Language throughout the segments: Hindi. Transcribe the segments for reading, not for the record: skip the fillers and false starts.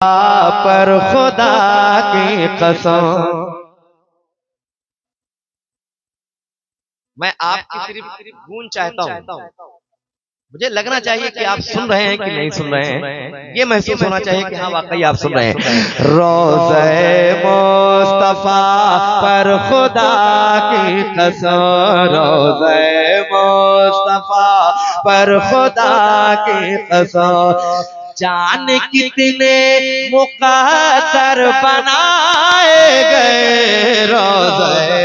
पर खुदा की कसम। मैं आपकी सिर्फ गूंज चाहता हूँ, मुझे लगना चाहिए कि आप सुन रहे हैं कि नहीं सुन रहे हैं, ये महसूस होना चाहिए कि हाँ वाकई आप सुन रहे हैं। रोज़े मुस्तफा पर खुदा की कसम, रोज़े मुस्तफा पर खुदा की कसम। जान कितने मुक़द्दर बनाए गए रोज़े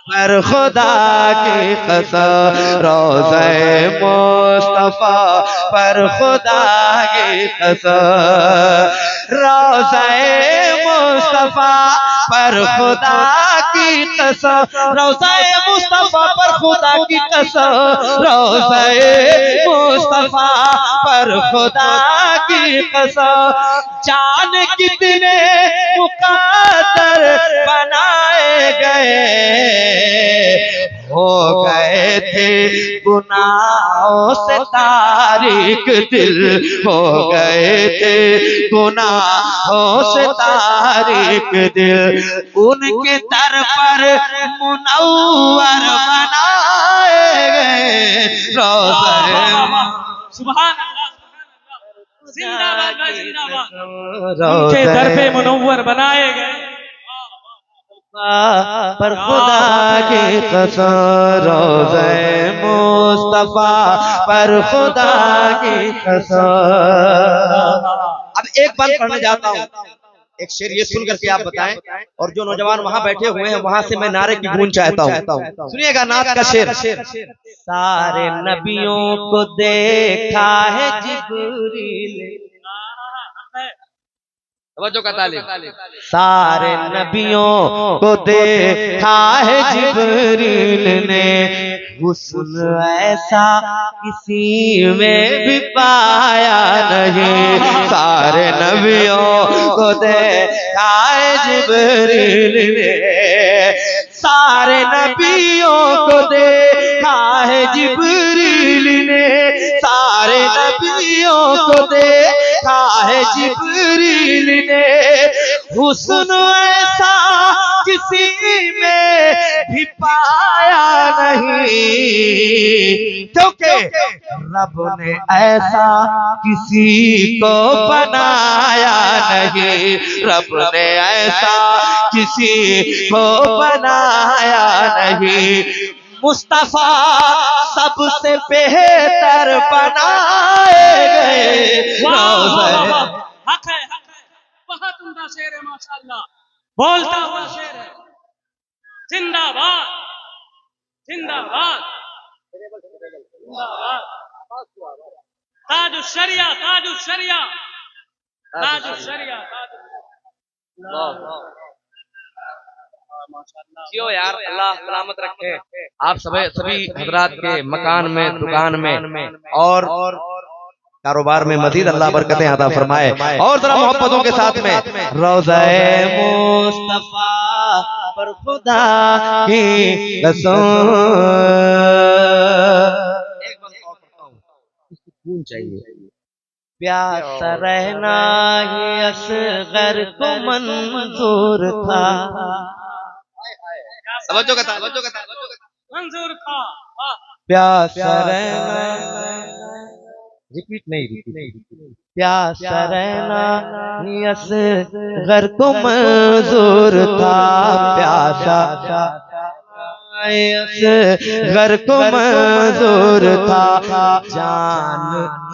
पर खुदा की कसम, रोज़े मुस्तफा पर खुदा की कसम, रोज़े मुस्तफा पर खुदा की कसम, रोज़े मुस्तफा पर खुदा की कसम, रोज़े मुस्तफा पर खुदा की कसम। जान कितने मुक़द्दर बनाए गए, हो गए थे गुनाहों से तारीक दिल, हो गए थे गुनाहों से तारीक दिल, उनके दर पर मुनव्वर बनाए गए रोज़े। सुभान अल्लाह, जिंदाबाद जिंदाबाद, उनके दर पे मुनव्वर बनाए गए पर खुदा की कसम, रोज़े मुस्तफा पर खुदा की कसम। अब एक बात पढ़ने जाता हूँ, एक शेर ये सुन करके आप बताएं, और जो नौजवान वहां बैठे हुए हैं वहां से मैं नारे की गूंज चाहता हूँ। सुनिएगा नात का शेर। सारे नबियों को देखा है जिब्रील, सारे नबियों को देखा है जिब्रील ने, हुस्न ऐसा किसी में भी पाया नहीं, सारे नबियों को देखा है जिब्रील ने, सारे नबियों को देखा है जिब्रील ने, सारे नबियों को देखा है जिब्रील ने, हुस्न ऐसा किसी में भी पाया नहीं, क्योंकि रब ने ऐसा किसी को बनाया नहीं, रब ने ऐसा किसी को बनाया नहीं, मुस्तफा सबसे बेहतर बनाए गए रोज़े। हक है, बहुत उम्दा शेर है माशाअल्लाह, बोलता हुआ शेर है। जिंदाबाद जिंदाबाद जिंदाबाद, ताजुश शरिया ताजुश शरिया ताजुश शरिया जियो यार, अल्लाह सलामत रखे आप सभी हजरात के मकान में, दुकान में और कारोबार में मजीद अल्लाह बरकतें अता फरमाए। और जरा मोहब्बतों के साथ में रोज़े मुस्तफा पर खुदा की कसम। एक बात और पढ़ता हूँ, सुकून चाहिए। प्यासा रहना ही असगर को मंजूर था, मंजूर था। प्यासा रहना, रिपीट नहीं, प्यासा रहना ही असगर को मंजूर था, प्यासा असगर को मंजूर था, जान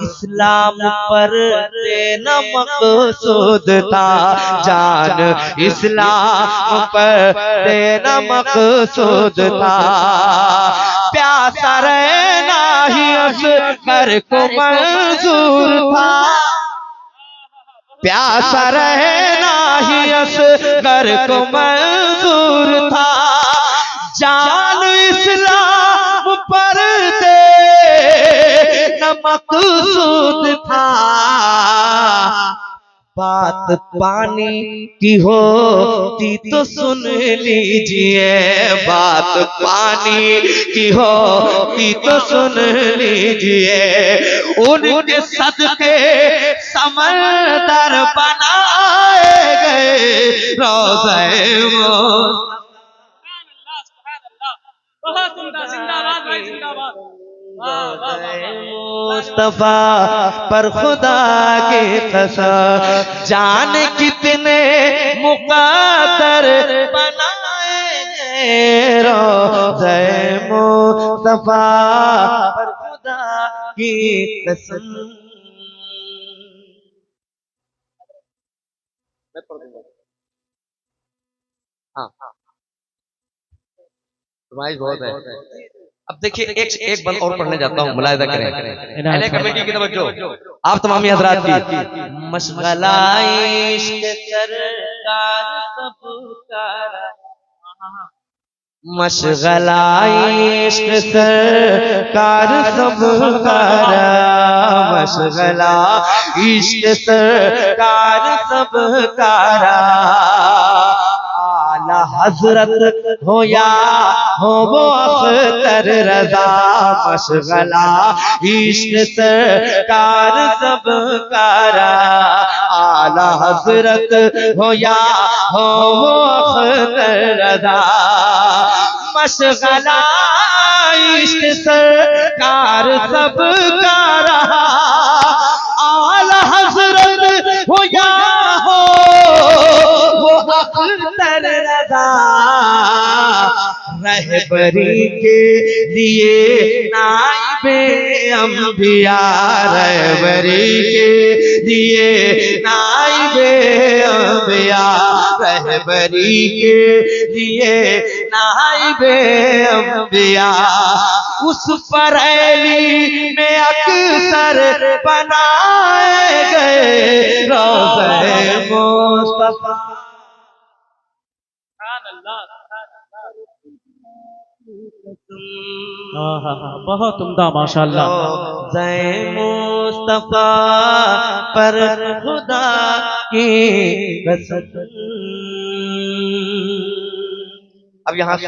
इस्लाम पर देना मकसूद था, जान इस्लाम पर देना मकसूद था, प्यासा रहना ही असगर को मंजूर था, प्यासा रहना ही असगर को मंजूर था, जान इस्लाम पर देना मकसूद था, बात पानी की होती तो सुन लीजिए, बात पानी की होती तो सुन लीजिए, उनके सदके समंदर बनाए गए रोज़े बहुत उम्दा, जिंदाबाद भाई जिंदाबाद। वाह वाह वाह। मुस्तफा पर खुदा की कसम जाने कितने मुक़द्दर बनाए गए रोज़े मुस्तफा पर खुदा की कसम। हाँ फरमाइश बहुत है। अब देखिए एक बंद और पढ़ने जाता हूँ, मुलाहिदा करें अहले कमेटी की तवज्जो, आप तमामी हजरात की। मशगला इश्क सरकार सबका, मशगला इश्क सरकार सबका, मशगला इश्क सरकार सबका, आला हजरत हो या हो वो अख्तर रजा, मशगला इश्क सरकार सबका, आला हजरत हो या हो वो अख्तर रजा, मशगला इश्क सरकार सबका, आला हजरत हो या हो वो अख्तर रजा, रहबरी के लिए नाइबे अंबिया, रहबरी के लिए नाइबे अंबिया, रहबरी के लिए नाइबे अंबिया, उस परेली में अक्सर बनाए गए रोज़े मुस्तफा। बहुत उम्दा माशाअल्लाह। रोज़े मुस्तफा पर खुदा की कसम। अब यहाँ से